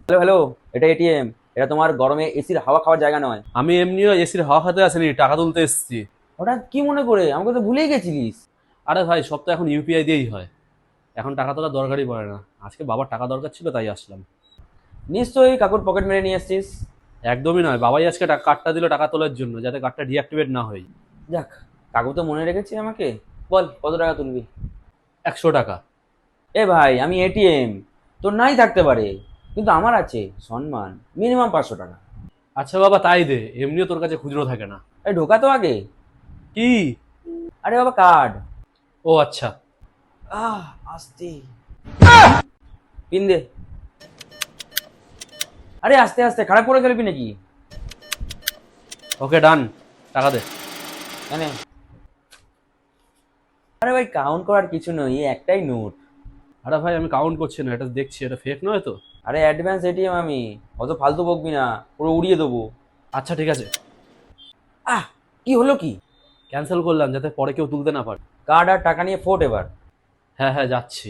Hello hello, এটা ATM. এটা তোমার গরমে এসির হাওয়া খাওয়ার জায়গা নয়। আমি এমনিও এসির হাওয়া খেতে আসিনি, টাকা তুলতে এসেছি। হঠাৎ কি মনে করে? আমাকে তো ভুলেই গেছিলিস। আরে ভাই, সব তো এখন ইউপিআই দিয়েই হয়। এখন টাকা তোলার দরকারই পড়ে না। আজকে বাবার টাকা দরকার ছিল, তাই আসলাম। নিশ্চয়ই কাকুর পকেট মেরে নিয়ে এসছিস। একদমই নয়, বাবাই আজকে কার্ডটা দিল টাকা তোলার জন্য, যাতে কার্ডটা ডিঅ্যাক্টিভেট না হয়। যাক, কাকু তো মনে রেখেছে আমাকে। বল কত টাকা তুলবি? 100 টাকা। এ ভাই, আমি এটিএম। তোর নাই থাকতে পারে, কিন্তু আমার আছে সম্মান। মিনিমাম 500 টাকা। আচ্ছা বাবা, তাই দে, এমনিও তোর কাছে খুচরো থাকে না। এই ঢোকা তো আগে। কি? আরে বাবা, কার্ড। ও আচ্ছা। আহ, আস্তে। পিন দে। আরে আস্তে আস্তে, খারাপ করে ফেলবি নাকি? ওকে, ডান। টাকা দে। মানে, আরে ভাই, কাউন্ট করার কিছু নয়, এই একটাই নোট। আরে ভাই, আমি কাউন্ট করছি না, এটা দেখছি, এটা ফেক নয় তো? আরে অ্যাডভান্স এটিএম আমি। অত ফালতু বকবি না, পুরো উড়িয়ে দেবো। আচ্ছা ঠিক আছে। আহ, কি হলো কি? ক্যান্সেল করলাম, যাতে পরে কেউ তুলতে না পারে। কার্ড আর টাকা নিয়ে ফোট এবার। হ্যাঁ হ্যাঁ, যাচ্ছি।